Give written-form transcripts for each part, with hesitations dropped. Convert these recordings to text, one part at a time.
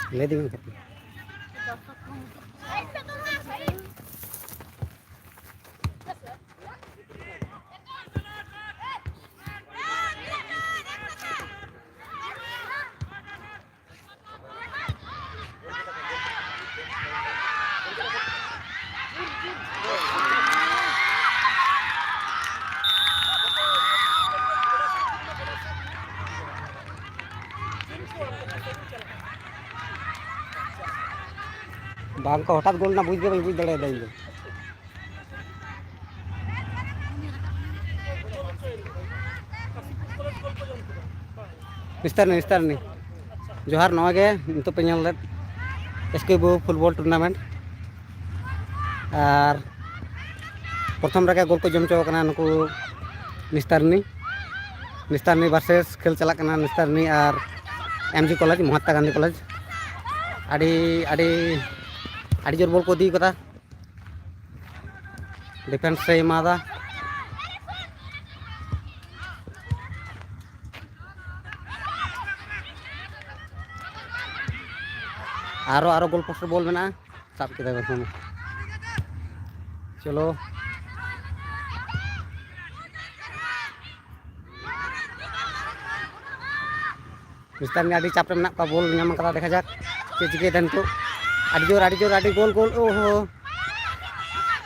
Lady में बांग को हठात गोल ना बुझ के बुझ दड़े देंगे निस्तार नहीं जोहार नवा गे नितो पे ñal let एसकेबो फुटबॉल टूर्नामेंट और प्रथम रगे गोल को जम चो कना नुकु निस्तारनी वर्सेस खेल चला कना निस्तारनी और MG college Mahatma Gandhi college आड़ी आड़ी आड़ी जोर बॉल को दी कदा डिफेंस से मादा आरो आरो गोल पोस्ट बॉल में साब के चलो मिस्टर ने आड़ी चाप में बॉल नाम कदा देखा जाक चे चिके देन तो आड़ी जोर आड़ी गोल गोल ओहो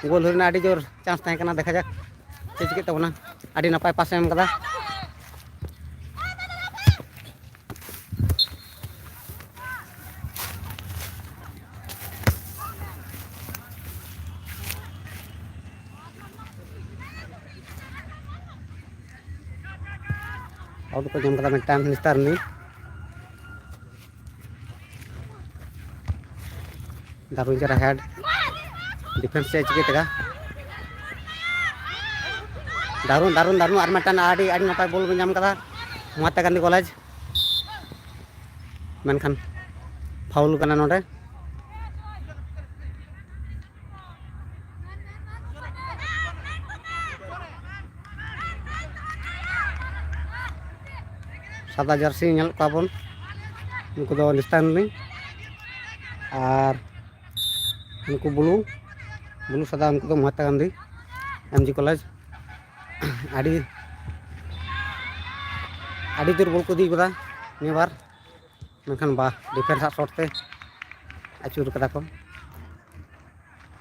गोल होना आड़ी जोर चांस तय कना देखा जाक चे चिके तबना आड़ी नपाय पास एम कदा आउट को जम कदा मिटान निस्तार नहीं दारुण जरा हेड डिफेंस से चिके तगा दारुण दारुण दारुण और मिटान आड़ी आड़ी नपाय बॉल को नाम कदा महात्मा गांधी कॉलेज मेनखान फाउल कना नोडे सादा जर्सी ñal ko bon उनको दो निस्तान नहीं और उनको ब्लू ब्लू सदा उनको तो महात्मा गांधी एमजी कॉलेज आड़ी आड़ी दूर बॉल को दी कदा ने बार मेनखान बा डिफेंस शॉट ते अचूर कदा को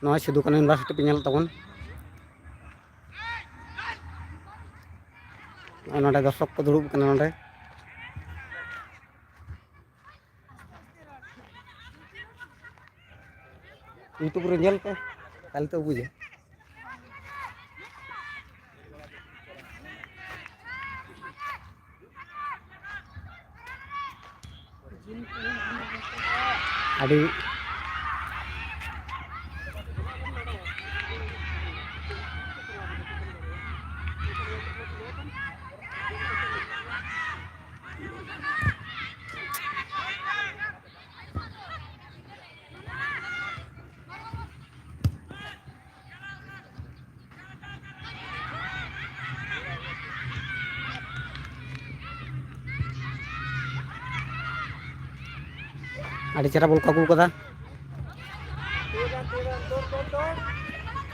नॉय सिद्धू कान्हू यूनिवर्सिटी पे ñal तबन नोडे दर्शक को दुड़ुब कना नोडे यूट्यूब रे ñel पे ताले तो बुझे आड़ी आड़ी चेहरा बॉल को अगू कदा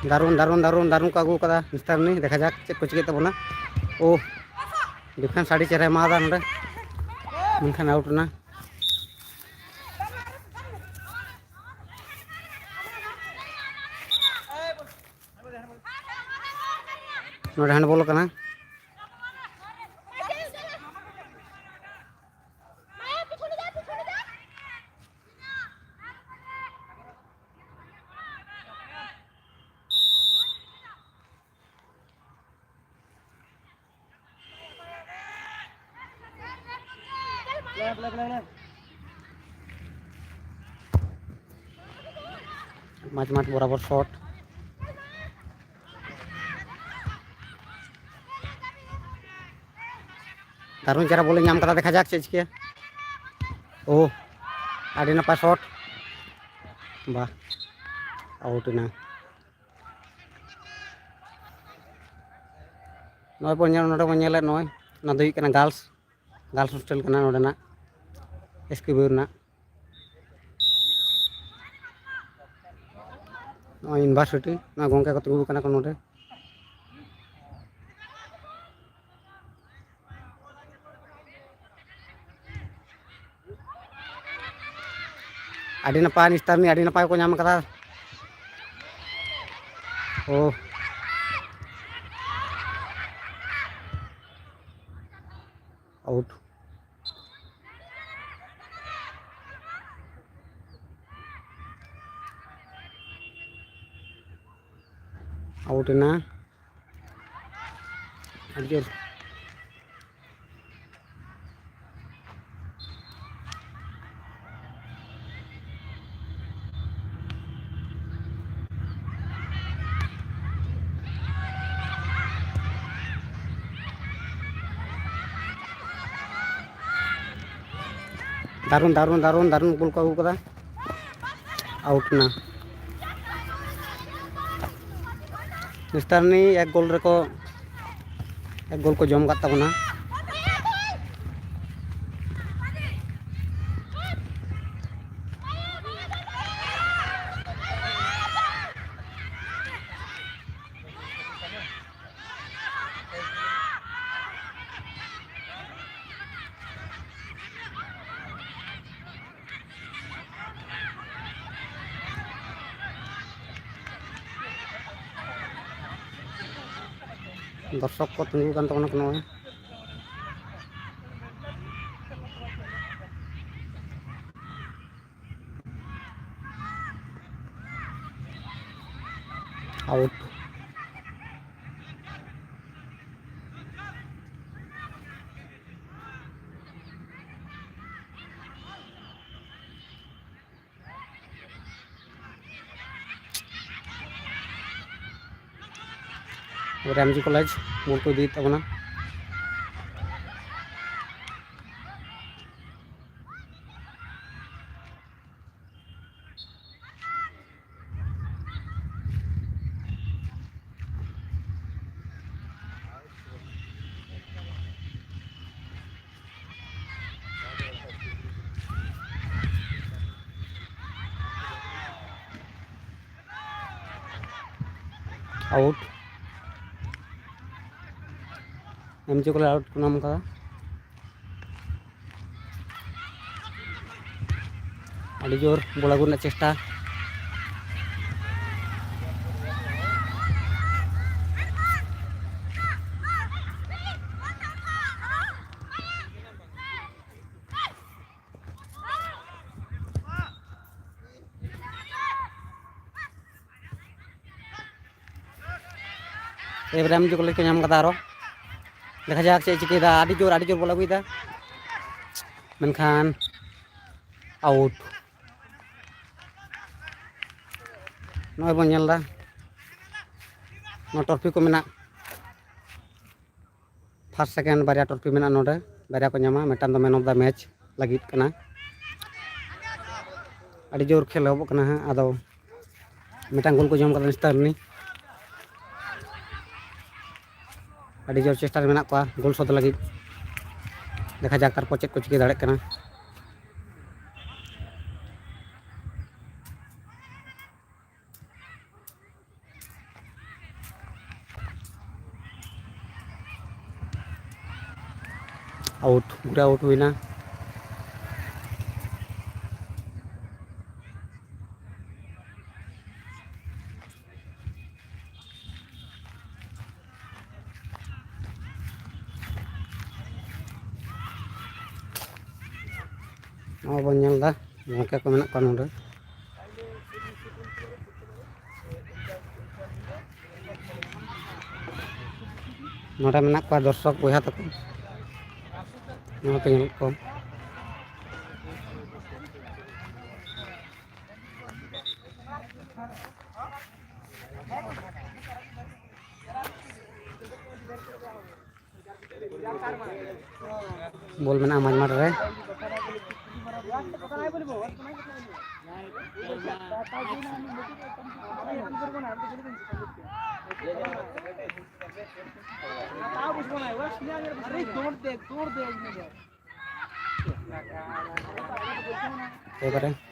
दारुण दारुण दारुण दारुण को अगू कदा निस्तार नहीं देखा जाक चेक को चिके तबना ओ डिफेंस आड़ी चेहरा मादा नोडे मेनखान आउट ना नोडे हैंडबॉल कना माच माच बराबर शॉट दारुण जरा बोले नाम कदा देखा जाक चेज के ओ आड़ी नपाय शॉट बा आउट ना नॉय पर नोडे बन ñele नॉय ना दई कना गर्ल्स हॉस्टल कना नोडे ना एसके बेर ना यूनिवर्सिटी गोंके को तिगु कना को नोडे आड़ी नपाय निस्तारनी आड़ी नपाय को नाम कदा ओ आउट आउट ना आड़ी दारुण दारुण दारुण दारुण गोल को अगू कदा आउट ना मिस्टारनी एक गोल को जम करता बना दर्शक को तिंगु कान तबना को नय आउट रामजी कॉलेज बोल को दी तबना आउट एमजी को आउट को नाम कदा आड़ी जोर बोला गुना चेष्टा एमजी को नाम कदा आरो देखा जाक चे चिकेदा आड़ी जोर बोला गुईदा मेनखान आउट नय बन नेलदा नो ट्रॉफी को मेना फर्स्ट सेकेंड बारिया ट्रॉफी मेना नोडे बारिया को नामा मेटान दो मैन ऑफ द मैच लगित कना आड़ी जोर खेल होबो कना हा आदो मेटान गोल को जम कदा निस्तारनी आड़ी जोर चेष्टा मेना को गोल शोध लगी देखा जाक तारपर चेक को चिके दाड़े कना आउट पूरा आउट हुई ना बन नेलदा गोंके को मेना को नोडे नोडे मेना को दर्शक बया तक पे को बोल मेना माज मार रे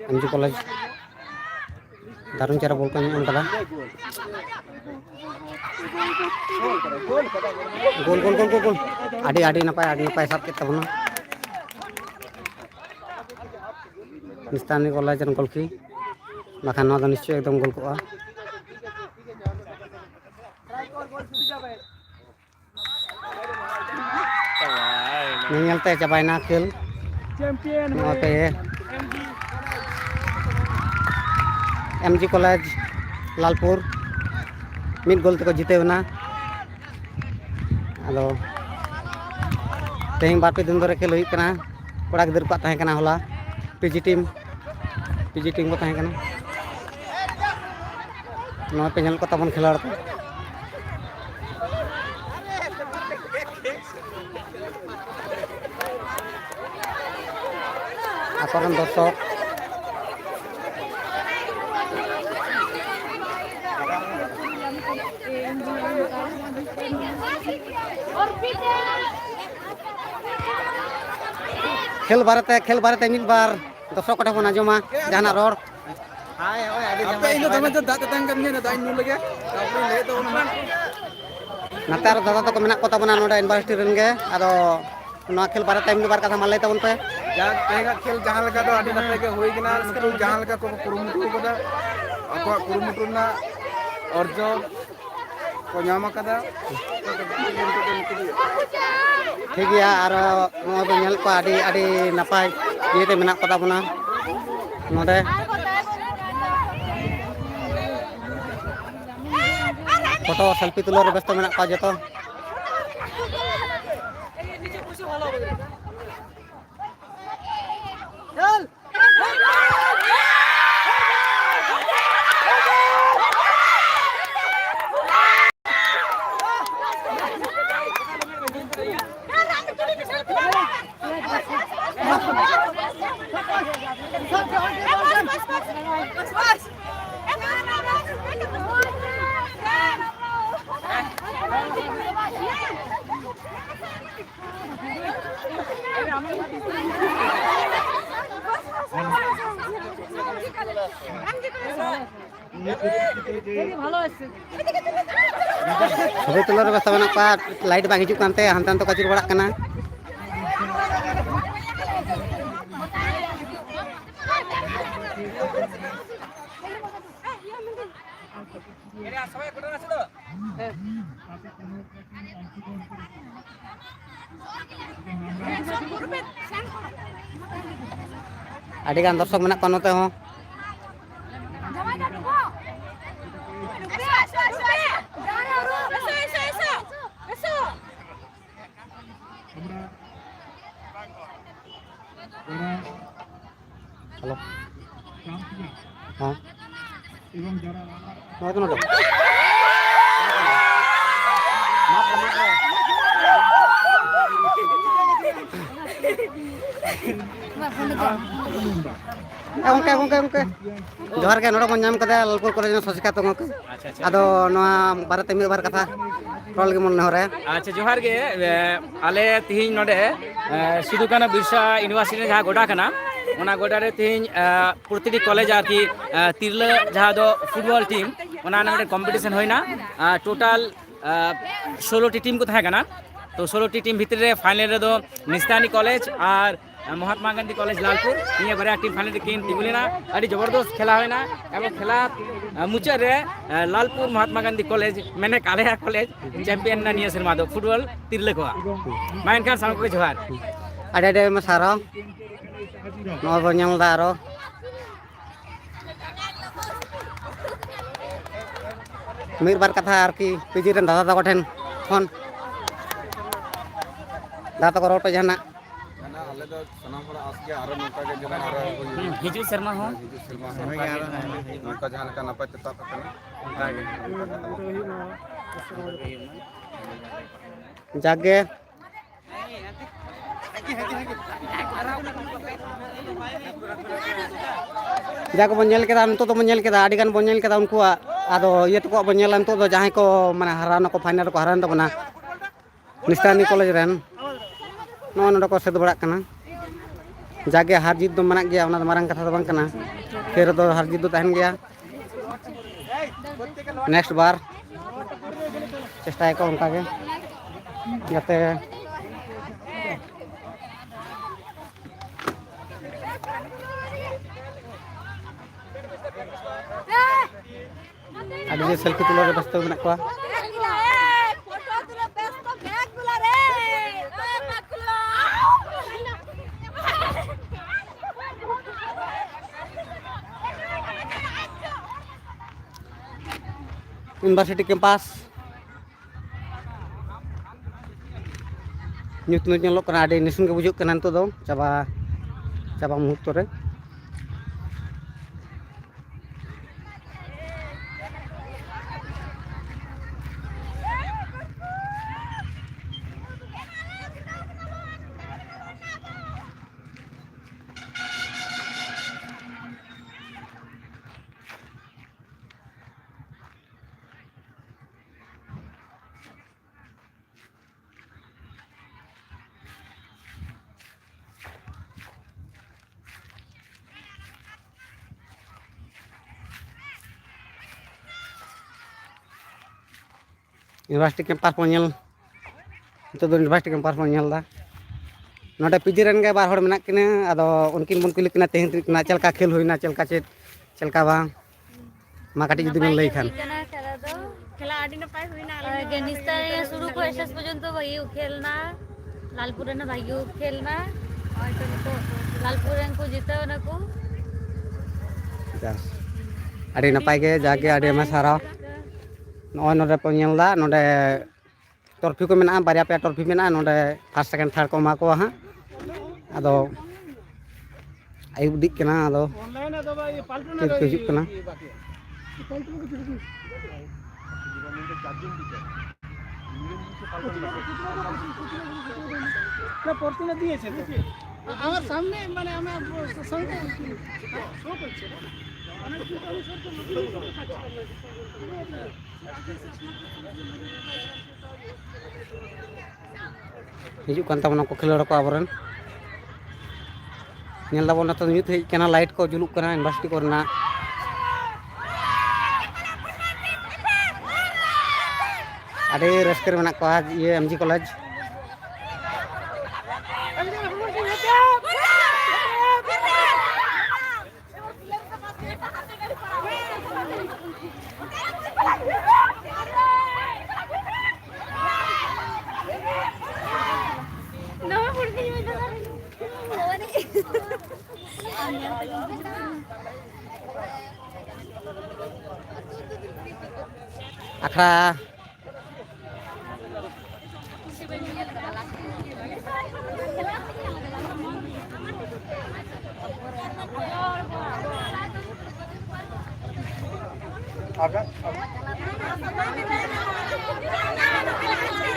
एमजी कॉलेज दारुण चेहरा बोल को एम कदा गोल गोल गोल गोल आडी नपाय साब के तबना मिस्तानी कॉलेज रन गोलकी बाखान नवा निश्चय एकदम गोल को नियलते चाबायना खेल चैंपियन पे एमजी कॉलेज लालपुर मिड गोल तक जीते बना आलो तेहिं बार पे दिन धरे खेल हुई कना कोड़ा गिदर को ताहे कना होला पीजी टीम को ताहे कना नवा पे नेल को तबन खिलाड़ को आकरन दर्शक खेल बारते मिद बार दर्शक कोठा बन आजमा जहाना रोड नाते दादा तक मेना को तबना नोडा यूनिवर्सिटी रन गे आदो नवा खेल बारते मिद बार कथा मालय तबन पे खेल जहाँ लगा दो आदि नते के होई गना स्कूल जहाँ लगा को कुरुमुटु कोदा ako कुरुमुटु ना अर्जो को नाम कदा ठीक गया आरो नवा बे नेल को आडी नापाय येते मेना को तबना नोडे फोटो सेल्फी तुलो रे व्यस्त मेना का जतो सबै तुलार व्यस्त मेना का लाइट बांग हिजुक कानते हानतान तो कचुर बड़ाक कना आडी गान दर्शक मेना को नोते हो हेलो हाँ तो नोटो ओके जोहार के नोडो नाम कदे लालपुर कॉलेज ससिका तो गोके आदो नोआ बारते मिद बार कथा रोल गे मन हरे अच्छा जोहार गे आले तिहिन नोडे सिदु काना बिरसा यूनिवर्सिटी जहाँ गोडा कना ओना गोडा रे तिहिन प्रतिटी कॉलेज आरकी तिरला जहाँ दो फुटबॉल टीम ओना नोडे कॉम्पिटिशन होइना टोटल 16 टी टीम को थाहे कना तो 16 टी टीम भितर रे फाइनल रे दो निस्तानी कॉलेज और महात्मा गांधी कॉलेज लालपुर निया बारे टीम फाइनल किन तिगुलेना अड़ी जबरदस्त खेला होइना एवं खेला मुचाद रे लालपुर महात्मा गांधी कॉलेज मैंने कालेया कॉलेज चैंपियन ना निया शर्मा दो फुटबॉल तिरले को माइन खान सामको के जोहार आडे म सारो नो बन्याम दारो मिर बार कथा आरकी पीजी रन दादा तको ठेन फोन दादा को रोड पे जाना आले दो सनाम हड़ा आस के आरो नोका के जमा आरो हिजु शर्मा हो नोका जहां का नपाय ते तक कना जागे जाको बन नेल केदा नतो तो बन नेल केदा आडी गान बन नेल केदा उनको आदो ये तो को बन नेल नतो दो जहां को माने हराना को फाइनल को हरान तबना निस्तानी कॉलेज रेन नो नडो को सेद बड़ा कना जागे हार जीत दो मना गया ओना मारंग कथा दो बांग कना खेर दो हार जीत दो तहन गया नेक्स्ट बार चेष्टायको उनकागे जाते आदि सेल्फी तुलो रे व्यस्त मेना कोआ university campus nyut nyelok kena ada nisun ke bujuk kanan tuh dong coba muter ya university campus पहुंचल तो यूनिवर्सिटी कैंपस पहुंचल दा नोडे पीजी रन के बार हड़ मेना किने आदो उनकिन बन कुली किना तेहन ना चलका खेल होइना चलका चलका बा मा काटी जुदी बन लई खान खेला आडी नपाय होइना आगे निस्ता शुरू को एसएस पर्यंत भाई खेलना लालपुर ने भाई खेलना और तो लालपुर को जीतो ना को आडी नपाय के जाके आडी मा सारा नॉय नोडे पहुंचल दा नोडे ट्रॉफी को मेना बारिया पे ट्रॉफी मेना नोडे फर्स्ट सेकंड थर्ड को मा को हां आदो आयुब दिक कना आदो ऑनलाइन आदो भाई पाल्टू ना हिजुक कना না পড়তে না দিয়েছে আমার সামনে মানে আমার সঙ্গে শো করছে हिजुक कान ताबना को खेलोड़ को आबरन नेल दाबो ना तो ᱧᱩᱛ हेज केना लाइट को जुलुक कना यूनिवर्सिटी कोरना आडे रस्कर मेना को आज ये MG college akhra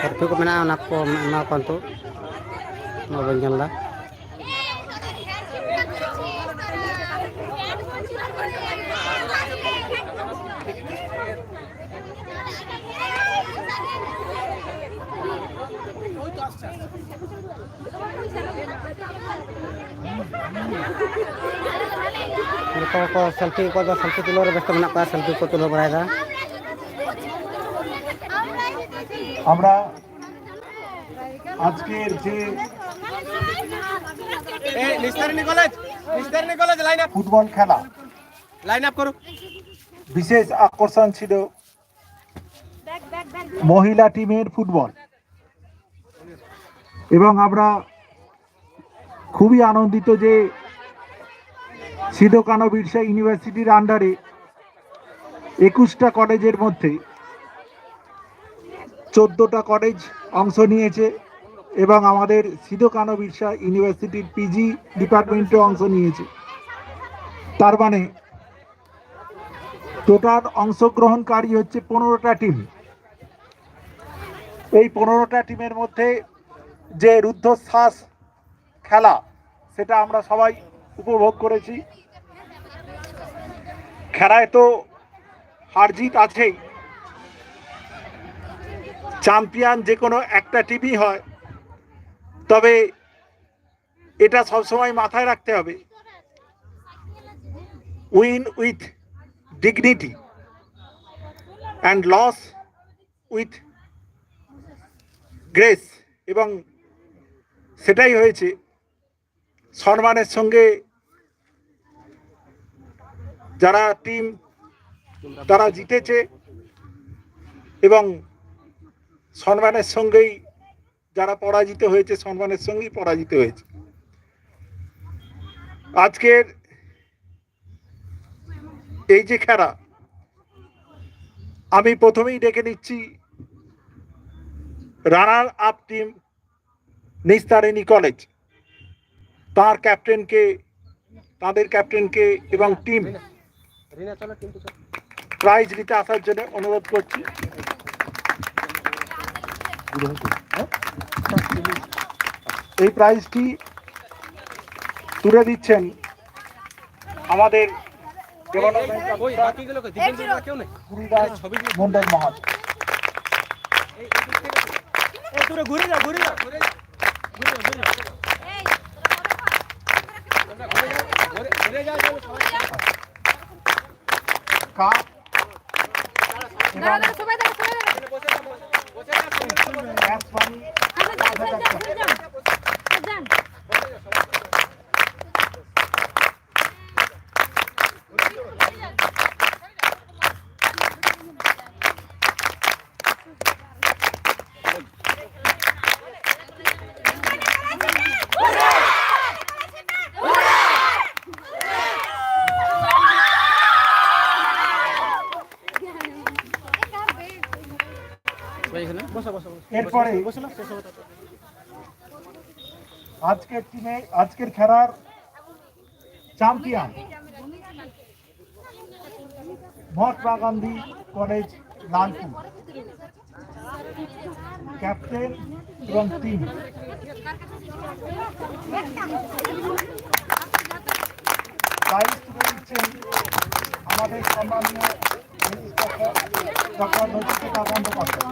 Kartu ko mana anak ko na konto mo banyan la को सेल्फी तुलो रे व्यस्त मेना सेल्फी को तुलो बरायदा আমরা আজকের যে Nistarini college line up football খেলা করো বিশেষ আকর্ষণ ছিল মহিলা টিমের ফুটবল এবং আমরা খুবই আনন্দিত যে সিধু কানু বিরসা ইউনিভার্সিটির আন্ডারে 21টা কলেজের মধ্যে 14টা কলেজ অংশ নিয়েছে এবং আমাদের সিধু কানু বিরসা ইউনিভার্সিটির পিজি ডিপার্টমেন্টও অংশ নিয়েছে। তার মানে টোটাল অংশগ্রহণকারী হচ্ছে 15টা টিম। এই 15টা টিমের মধ্যে যে রুদ্ধশ্বাস খেলা সেটা আমরা সবাই উপভোগ করেছি। খেলায় তো হার জিত আছেই, চ্যাম্পিয়ন যে কোনো একটা টিমই হয়, তবে এটা সবসময় মাথায় রাখতে হবে win with dignity. And loss with grace, এবং সেটাই হয়েছে। সম্মানের সঙ্গে যারা টিম তারা জিতেছে এবং সম্মানের সঙ্গেই যারা পরাজিত হয়েছে সম্মানের সঙ্গেই পরাজিত হয়েছে। আজকের এই যে খেলা, আমি প্রথমেই ডেকে নিচ্ছি runner up team Nistarini college, তাদের ক্যাপ্টেনকে এবং টিম প্রাইজ নিতে আসার জন্য অনুরোধ করছি। এই প্রাইজটি তুলে দিচ্ছেন আমাদের মন্ডল মহাশয়। কাপ এরপরে আজকের খেলার champion Mahatma Gandhi college Lalpur, captain এবং টিম। প্রাইজ তুলে দিচ্ছেন আমাদের সম্মানীয় ডক্টর নচিকেতা বন্দ্যোপাধ্যায়।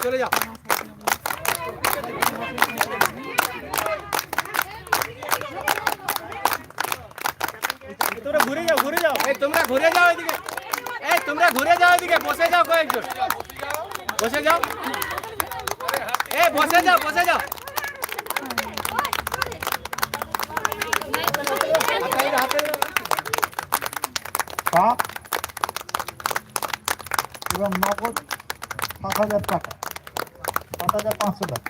চলে যাও। তোমরা ঘুরে যাও, তোমরা ঘুরে যাও এদিকে, তোমরা ঘুরে যাও এদিকে, বসে যাও কয়েকজন, বসে যাও, বসে যাও, বসে যাও। কাপ এবং নগদ 7,000 টাকা, 7,500 টাকা।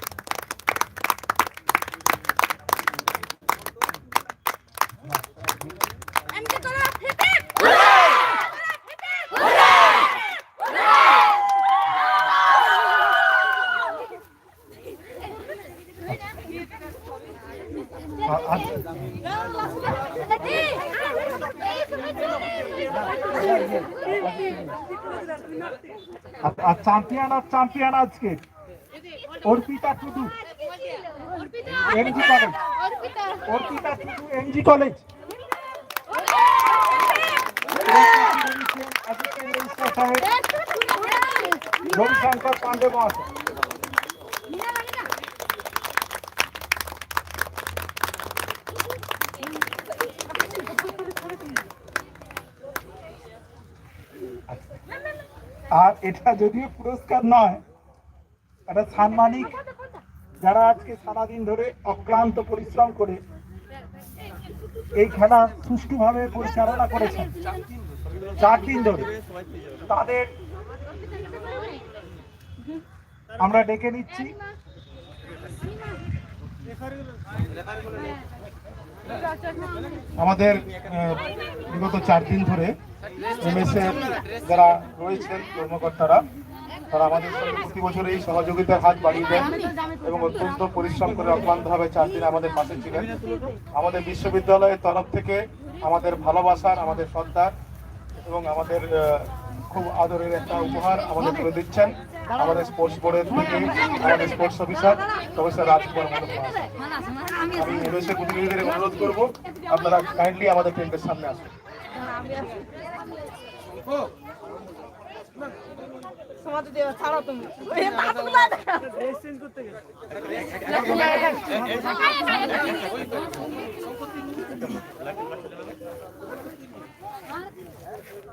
আর চ্যাম্পিয়ন আজকে Arpita Tudu MG college, Arpita Tudu MG college, Ravishankar Pandey মহাশয়। আর এটা যদিও পুরস্কার নয়, এটা সাম্মানিক, যারা আজকে সারাদিন ধরে অক্লান্ত পরিশ্রম করে এই খেলা সুষ্ঠুভাবে পরিচালনা করেছেন 4 দিন ধরে, তাদের আমরা ডেকে নিচ্ছি। আমাদের বিগত 4 দিন ধরে এমএসএর যারা রয়েছেন কর্মকর্তারা, তারা আমাদের সঙ্গে প্রতি বছর এই সহযোগিতার হাত বাড়িয়ে দেন এবং অত্যন্ত পরিশ্রম করে অক্লান্তভাবে 4 দিন আমাদের পাশে ছিলেন। আমাদের বিশ্ববিদ্যালয়ের তরফ থেকে আমাদের ভালোবাসার, আমাদের শ্রদ্ধার এবং আমাদের খুব আদরের একটা উপহার আমাদের তুলে দিচ্ছেন আমাদের স্পোর্টস বোর্ডের থেকে আমাদের স্পোর্টস প্রফেসর রাজকুমার মহাশয়। আমি এমএসএ প্রতিনিধিদের অনুরোধ করব, আপনারা কাইন্ডলি আমাদের টেন্টের সামনে আসুন। সমাজে দেওয়া ছাড়ো তুমি এক্সচেঞ্জ করতে গেলে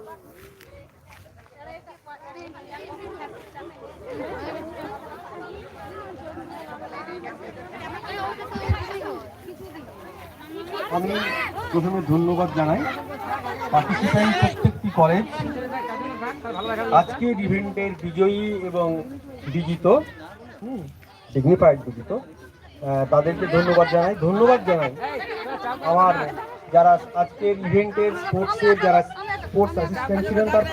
আমি প্রথমে ধন্যবাদ জানাই পার্টিসিপেন্ট প্রত্যেকটি কলেজ, আজকের ইভেন্টের বিজয়ী এবং বিজিত, ডিগনিফাইড বিজিত, তাদেরকে ধন্যবাদ জানাই আমার যারা আজকের ইভেন্টের স্পোর্টসের যারা স্পোর্টস অ্যাসিস্ট্যান্ট ছিলেন তার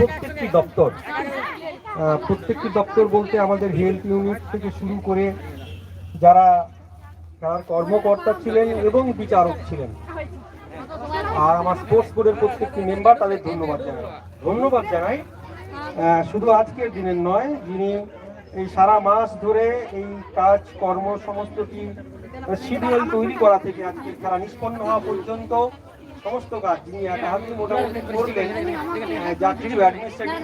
প্রত্যেকটি দপ্তর বলতে আমাদের হেলথ ইউনিট থেকে শুরু করে যারা খেলার কর্মকর্তা ছিলেন এবং বিচারক ছিলেন, আর আমার স্পোর্টস বোর্ডের প্রত্যেকটি মেম্বার, তাদের ধন্যবাদ জানাই শুধু আজকের দিনের নয়, যিনি এই সারা মাস ধরে এই কাজ কর্ম সমস্তটি শিডিউল তৈরি করা থেকে আজকে খেলা নিষ্পন্ন হওয়া পর্যন্ত সমস্ত কাজ যিনি একা হাতে মোটামুটি করলেন, জাতীয় অ্যাডমিনিস্ট্রেটিভ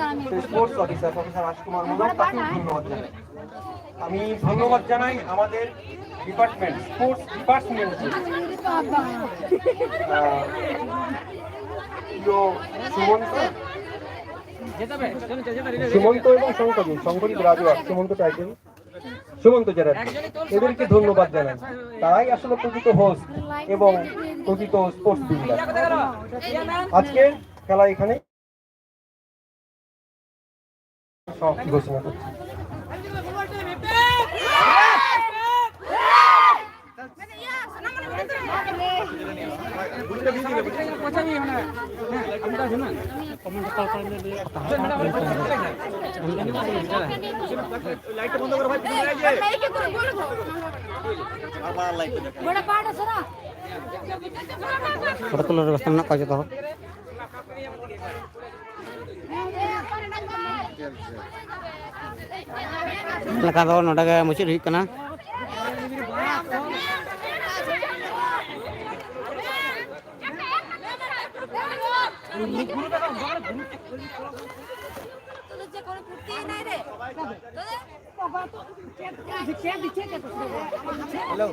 স্পোর্টস অফিসার রাজকুমার মোদক, তাকেও ধন্যবাদ জানাই। আমি ধন্যবাদ জানাই আমাদের ডিপার্টমেন্ট, স্পোর্টস ডিপার্টমেন্ট, সুমন্ত এবং শঙ্করী গ্রাজুয়েট, সুমন্ত চ্যাটার্জি, এদেরকে ধন্যবাদ জানাই। তারাই আসলে প্রকৃত হোস্ট এবং প্রকৃত স্পোর্টস বিল্ডার। আজকে খেলা এখানে সমাপ্তি ঘোষণা করছি। ᱯᱷᱳᱴᱳ ᱛᱩᱞᱟᱹᱣ ᱵᱮᱵᱚᱥᱛᱷᱟ ᱢᱮᱱᱟᱜ ᱠᱚᱣᱟ ᱡᱚᱛᱚ ᱦᱚᱲ? ᱞᱮᱠᱟ ᱫᱚ ᱱᱚᱰᱮ ᱜᱮ ᱢᱩᱪᱟᱹᱫ ᱦᱩᱭᱩᱜ ᱠᱟᱱᱟ। হ্যালো